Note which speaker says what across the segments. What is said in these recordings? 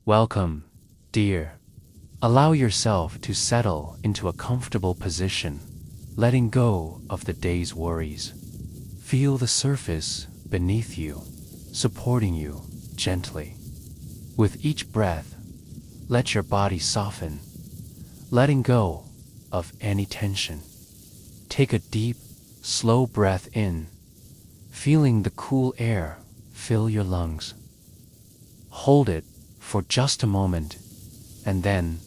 Speaker 1: Welcome, dear. Allow yourself to settle into a comfortable position, letting go of the day's worries. Feel the surface beneath you, supporting you gently. With each breath, let your body soften, letting go of any tension. Take a deep, slow breath in, feeling the cool air fill your lungs. Hold it for just a moment, and then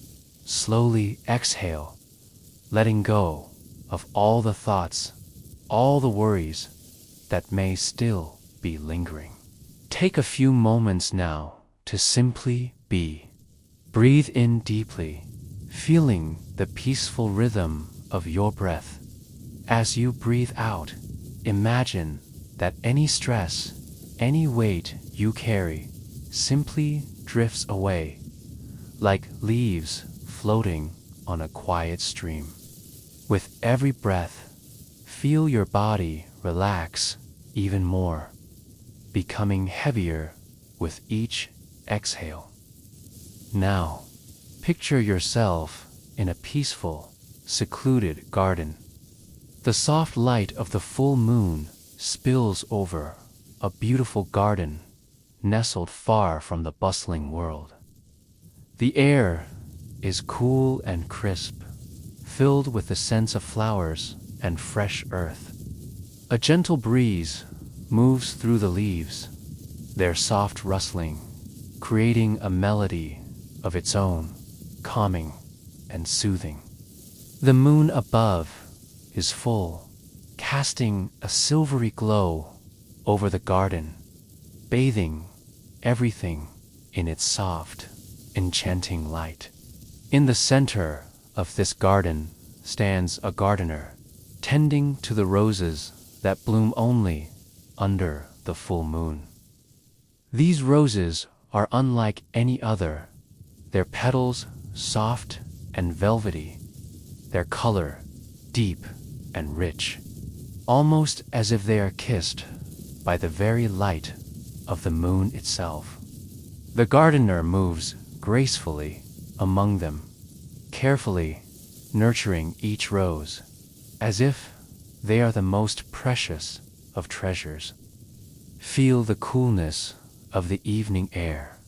Speaker 1: slowly exhale, letting go of all the thoughts, all the worries that may still be lingering. Take a few moments now to simply be. Breathe in deeply, feeling the peaceful rhythm of your breath. As you breathe out, imagine that any stress, any weight you carry simply drifts away, like leaves floating on a quiet stream. With every breath, feel your body relax even more, becoming heavier with each exhale. Now, picture yourself in a peaceful, secluded garden. The soft light of the full moon spills over a beautiful garden nestled far from the bustling world. The air is cool and crisp, filled with the scents of flowers and fresh earth. A gentle breeze moves through the leaves, their soft rustling, creating a melody of its own, calming and soothing. The moon above is full, casting a silvery glow over the garden, bathing everything in its soft, enchanting light. In the center of this garden stands a gardener, tending to the roses that bloom only under the full moon. These roses are unlike any other, their petals soft and velvety, their color deep and rich, almost as if they are kissed by the very light of the moon itself. The gardener moves gracefully among them, carefully nurturing each rose, as if they are the most precious of treasures. Feel the coolness of the evening air,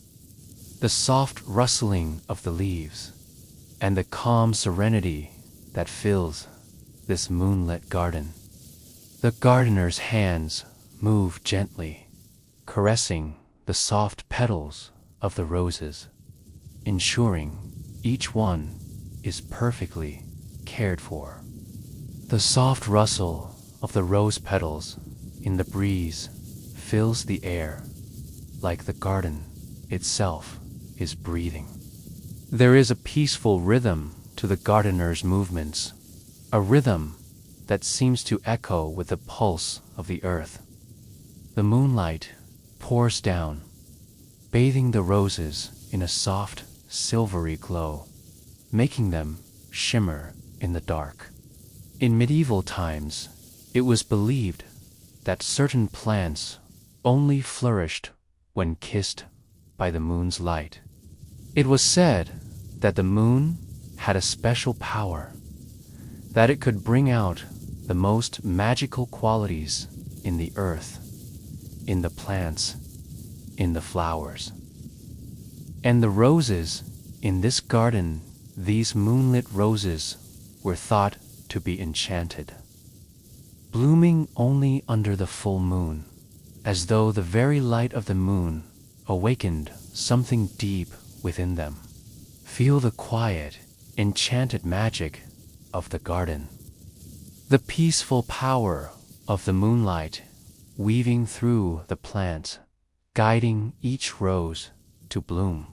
Speaker 1: the soft rustling of the leaves, and the calm serenity that fills this moonlit garden. The gardener's hands move gently, caressing the soft petals of the roses, ensuring each one is perfectly cared for. The soft rustle of the rose petals in the breeze fills the air, like the garden itself is breathing. There is a peaceful rhythm to the gardener's movements, a rhythm that seems to echo with the pulse of the earth. The moonlight pours down, bathing the roses in a soft, silvery glow, making them shimmer in the dark. In medieval times, it was believed that certain plants only flourished when kissed by the moon's light. It was said that the moon had a special power, that it could bring out the most magical qualities in the earth, in the plants, in the flowers. And the roses in this garden, these moonlit roses, were thought to be enchanted, blooming only under the full moon, as though the very light of the moon awakened something deep within them. Feel the quiet, enchanted magic of the garden, the peaceful power of the moonlight weaving through the plants, guiding each rose to bloom.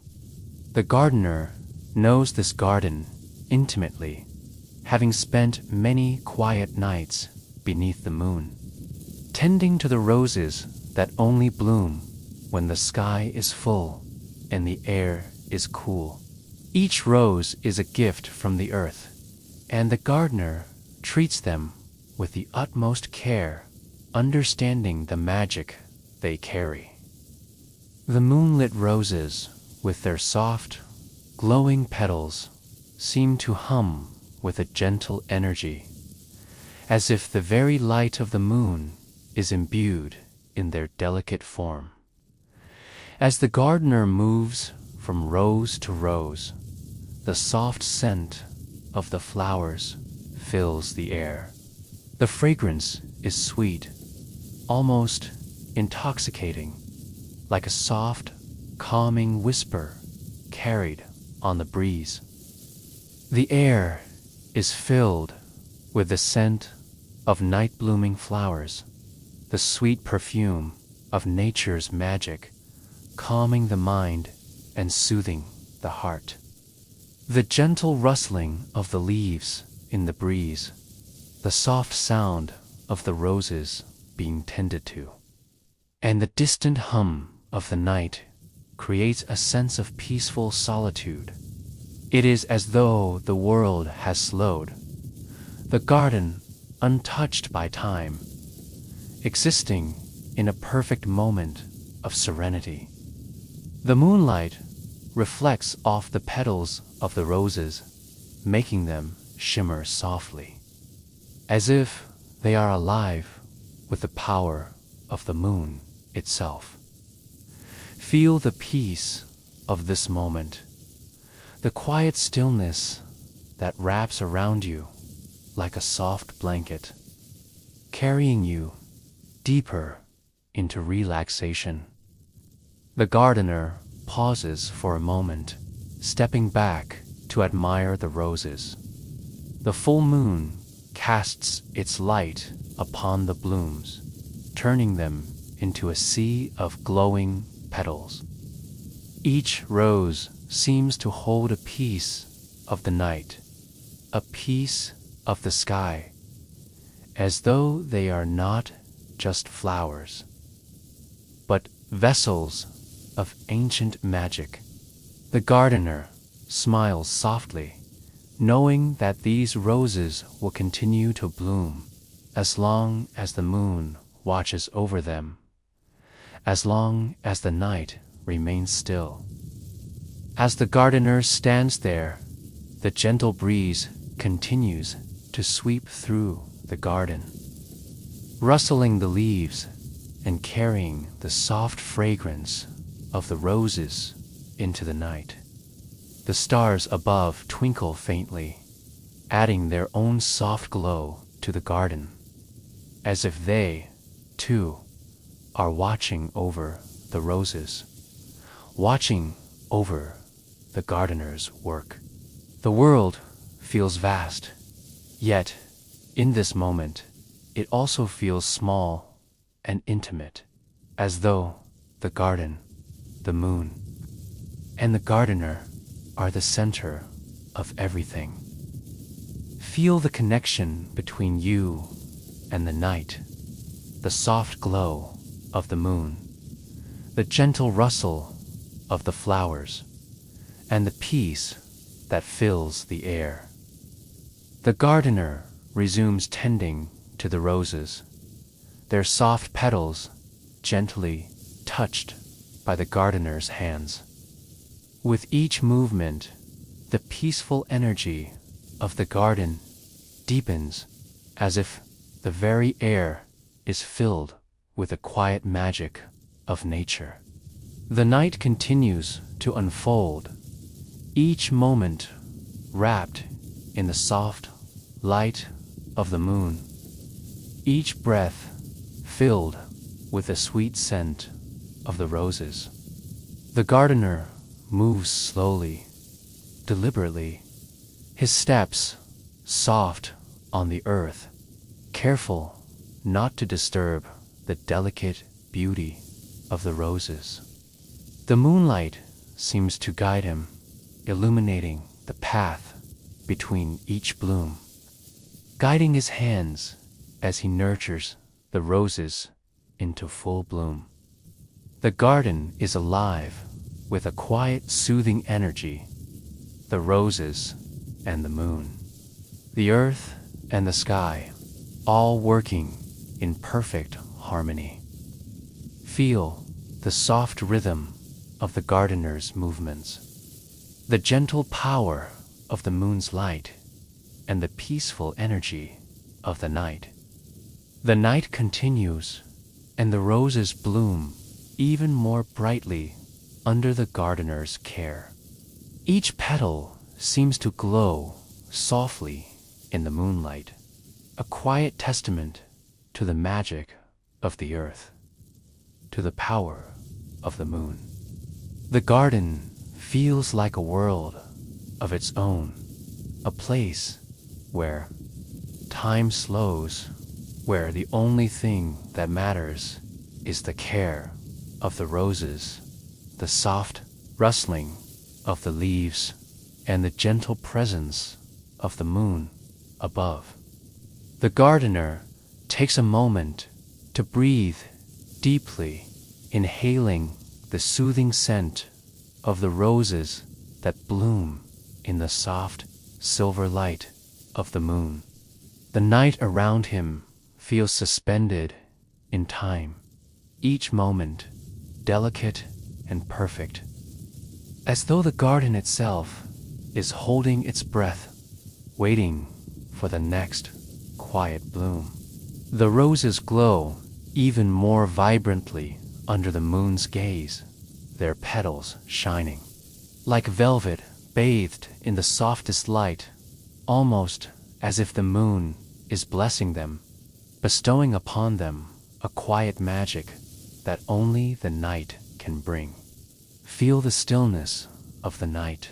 Speaker 1: The gardener knows this garden intimately, having spent many quiet nights beneath the moon, tending to the roses that only bloom when the sky is full and the air is cool. Each rose is a gift from the earth, and the gardener treats them with the utmost care, understanding the magic they carry. The moonlit roses with their soft, glowing petals, seem to hum with a gentle energy, as if the very light of the moon is imbued in their delicate form. As the gardener moves from rose to rose, the soft scent of the flowers fills the air. The fragrance is sweet, almost intoxicating, like a soft, calming whisper carried on the breeze. The air is filled with the scent of night-blooming flowers, the sweet perfume of nature's magic, calming the mind and soothing the heart. The gentle rustling of the leaves in the breeze, the soft sound of the roses being tended to, and the distant hum of the night creates a sense of peaceful solitude. It is as though the world has slowed, the garden untouched by time, existing in a perfect moment of serenity. The moonlight reflects off the petals of the roses, making them shimmer softly, as if they are alive with the power of the moon itself. Feel the peace of this moment, the quiet stillness that wraps around you like a soft blanket, carrying you deeper into relaxation. The gardener pauses for a moment, stepping back to admire the roses. The full moon casts its light upon the blooms, turning them into a sea of glowing petals. Each rose seems to hold a piece of the night, a piece of the sky, as though they are not just flowers, but vessels of ancient magic. The gardener smiles softly, knowing that these roses will continue to bloom as long as the moon watches over them, as long as the night remains still. As the gardener stands there, the gentle breeze continues to sweep through the garden, rustling the leaves and carrying the soft fragrance of the roses into the night. The stars above twinkle faintly, adding their own soft glow to the garden, as if they, too, are watching over the roses, watching over the gardener's work. The world feels vast, yet in this moment it also feels small and intimate, as though the garden, the moon, and the gardener are the center of everything. Feel the connection between you and the night, the soft glow of the moon, the gentle rustle of the flowers, and the peace that fills the air. The gardener resumes tending to the roses, their soft petals gently touched by the gardener's hands. With each movement, the peaceful energy of the garden deepens, as if the very air is filled with the quiet magic of nature. The night continues to unfold, each moment wrapped in the soft light of the moon, each breath filled with the sweet scent of the roses. The gardener moves slowly, deliberately, his steps soft on the earth, careful not to disturb the delicate beauty of the roses. The moonlight seems to guide him, illuminating the path between each bloom, guiding his hands as he nurtures the roses into full bloom. The garden is alive with a quiet, soothing energy, the roses and the moon, the earth and the sky, all working in perfect harmony. Feel the soft rhythm of the gardener's movements, the gentle power of the moon's light, and the peaceful energy of the night. The night continues, and the roses bloom even more brightly under the gardener's care. Each petal seems to glow softly in the moonlight, a quiet testament to the magic of the earth, to the power of the moon. The garden feels like a world of its own, a place where time slows, where the only thing that matters is the care of the roses, the soft rustling of the leaves, and the gentle presence of the moon above. The gardener takes a moment to breathe deeply, inhaling the soothing scent of the roses that bloom in the soft silver light of the moon. The night around him feels suspended in time, each moment delicate and perfect, as though the garden itself is holding its breath, waiting for the next quiet bloom. The roses glow even more vibrantly under the moon's gaze, their petals shining like velvet bathed in the softest light, almost as if the moon is blessing them, bestowing upon them a quiet magic that only the night can bring. Feel the stillness of the night,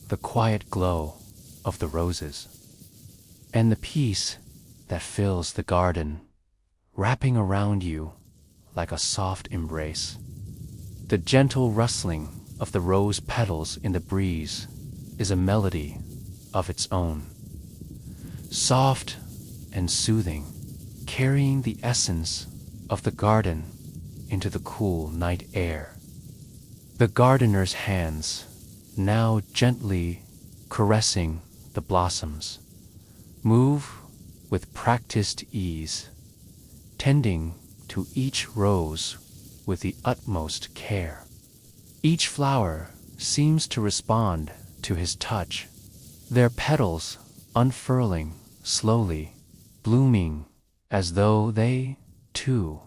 Speaker 1: the quiet glow of the roses, and the peace that fills the garden, wrapping around you like a soft embrace. The gentle rustling of the rose petals in the breeze is a melody of its own, soft and soothing, carrying the essence of the garden into the cool night air. The gardener's hands, now gently caressing the blossoms, move with practiced ease, tending to each rose with the utmost care. Each flower seems to respond to his touch, their petals unfurling slowly, blooming as though they, too,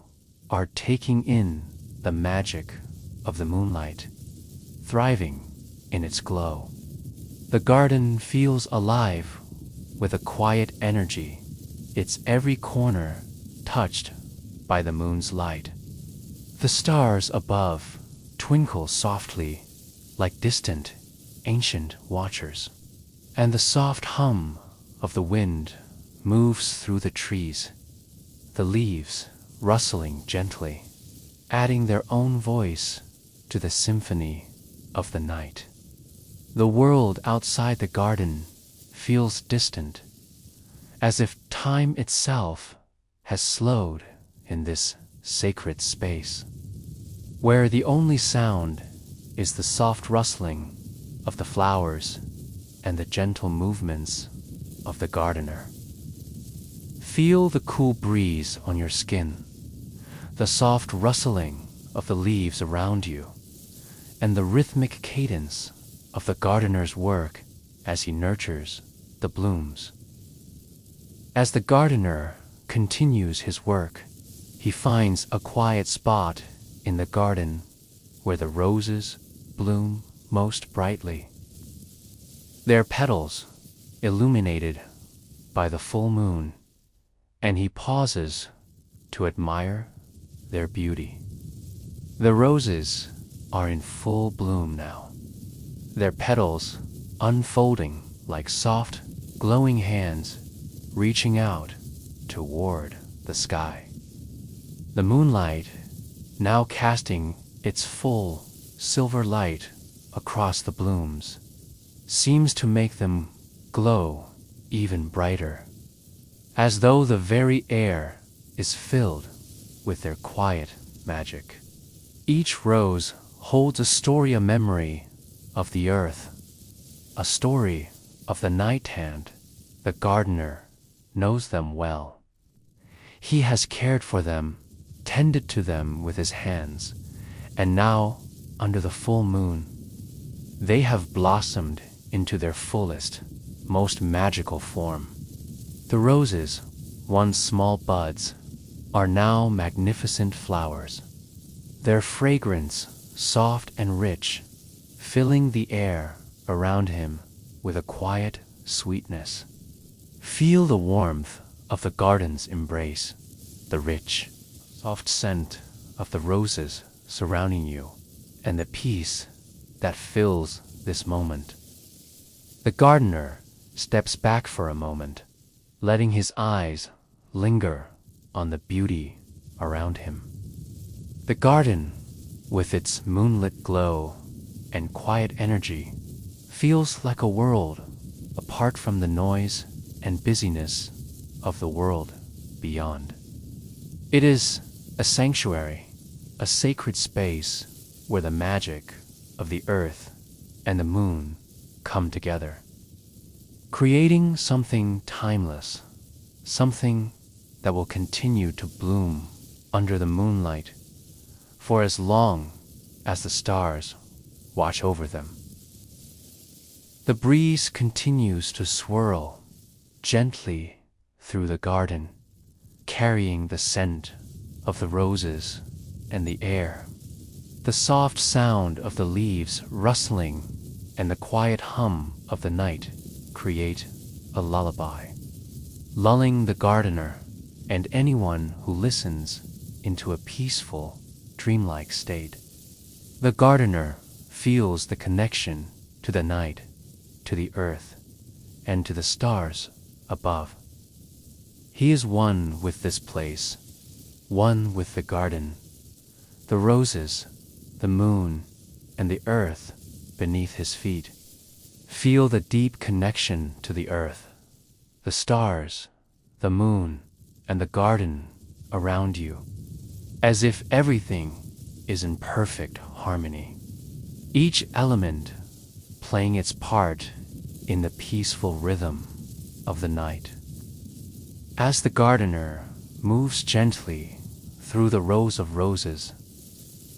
Speaker 1: are taking in the magic of the moonlight, thriving in its glow. The garden feels alive with a quiet energy, its every corner touched by the moon's light. The stars above twinkle softly like distant, ancient watchers, and the soft hum of the wind moves through the trees, the leaves rustling gently, adding their own voice to the symphony of the night. The world outside the garden feels distant, as if time itself has slowed in this sacred space, where the only sound is the soft rustling of the flowers and the gentle movements of the gardener. Feel the cool breeze on your skin, the soft rustling of the leaves around you, and the rhythmic cadence of the gardener's work as he nurtures the blooms. As the gardener continues his work, he finds a quiet spot in the garden where the roses bloom most brightly, their petals illuminated by the full moon, and he pauses to admire their beauty. The roses are in full bloom now, their petals unfolding like soft, glowing hands reaching out toward the sky. The moonlight, now casting its full silver light across the blooms, seems to make them glow even brighter, as though the very air is filled with their quiet magic. Each rose holds a story, a memory of the earth, a story of the night hand. The gardener knows them well. He has cared for them, tended to them with his hands, and now under the full moon. They have blossomed into their fullest, most magical form. The roses, once small buds, are now magnificent flowers. Their fragrance, soft and rich, filling the air around him with a quiet sweetness. Feel the warmth of the garden's embrace, the rich, soft scent of the roses surrounding you, and the peace that fills this moment. The gardener steps back for a moment, letting his eyes linger on the beauty around him. The garden, with its moonlit glow and quiet energy, feels like a world apart from the noise and busyness of the world beyond. It is a sanctuary, a sacred space where the magic of the earth and the moon come together, creating something timeless, something that will continue to bloom under the moonlight for as long as the stars watch over them. The breeze continues to swirl gently through the garden, carrying the scent of the roses and the air. The soft sound of the leaves rustling and the quiet hum of the night create a lullaby, lulling the gardener and anyone who listens into a peaceful, dreamlike state. The gardener feels the connection to the night, to the earth, and to the stars above. He is one with this place, one with the garden, the roses, the moon, and the earth beneath his feet. Feel the deep connection to the earth, the stars, the moon, and the garden around you, as if everything is in perfect harmony, each element playing its part in the peaceful rhythm of the night. As the gardener moves gently through the rows of roses,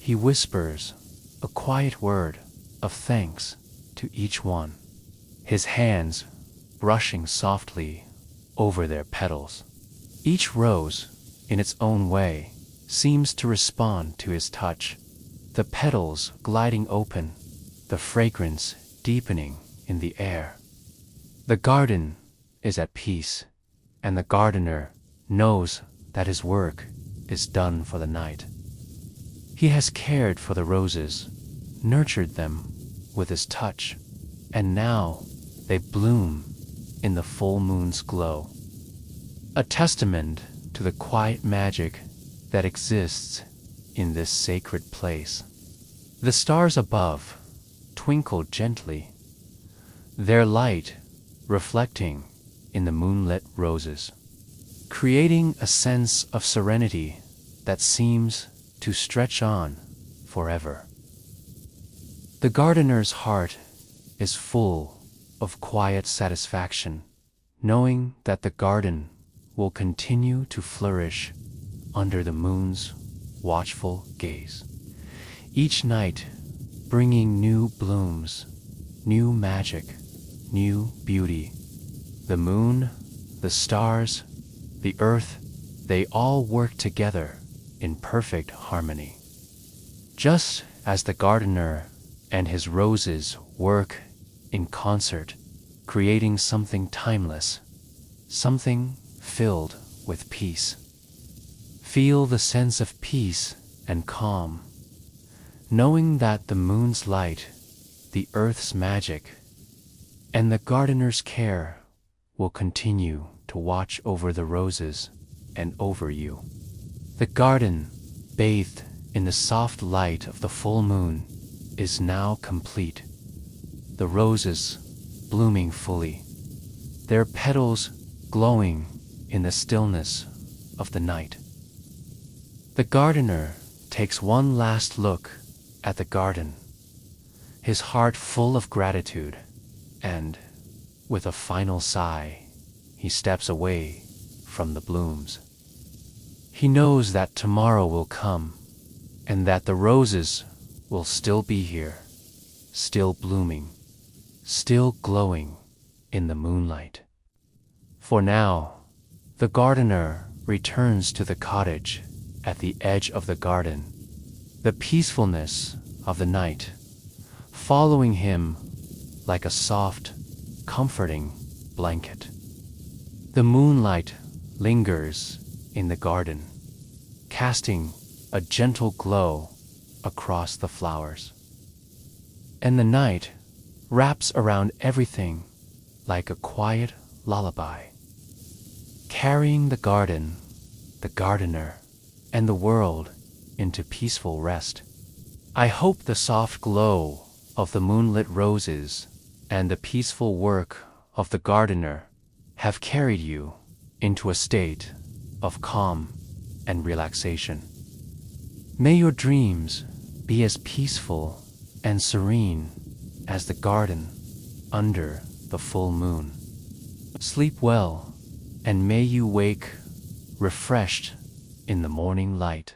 Speaker 1: he whispers a quiet word of thanks to each one, his hands brushing softly over their petals. Each rose, in its own way, seems to respond to his touch, the petals gliding open, the fragrance deepening in the air. The garden is at peace, and the gardener knows that his work is done for the night. He has cared for the roses, nurtured them with his touch, and now they bloom in the full moon's glow, a testament to the quiet magic that exists in this sacred place. The stars above twinkle gently, their light reflecting in the moonlit roses, creating a sense of serenity that seems to stretch on forever. The gardener's heart is full of quiet satisfaction, knowing that the garden will continue to flourish under the moon's watchful gaze, each night bringing new blooms, new magic, new beauty. The moon, the stars, the earth, they all work together in perfect harmony. Just as the gardener and his roses work in concert, creating something timeless, something filled with peace. Feel the sense of peace and calm, knowing that the moon's light, the earth's magic, and the gardener's care will continue to watch over the roses and over you. The garden, bathed in the soft light of the full moon, is now complete. The roses blooming fully, their petals glowing in the stillness of the night. The gardener takes one last look at the garden, his heart full of gratitude, and, with a final sigh, he steps away from the blooms. He knows that tomorrow will come, and that the roses will still be here, still blooming, still glowing in the moonlight. For now, the gardener returns to the cottage at the edge of the garden, the peacefulness of the night following him like a soft, comforting blanket. The moonlight lingers in the garden, casting a gentle glow across the flowers. And the night wraps around everything like a quiet lullaby, carrying the garden, the gardener, and the world into peaceful rest. I hope the soft glow of the moonlit roses and the peaceful work of the gardener have carried you into a state of calm and relaxation. May your dreams be as peaceful and serene as the garden under the full moon. Sleep well, and may you wake refreshed in the morning light.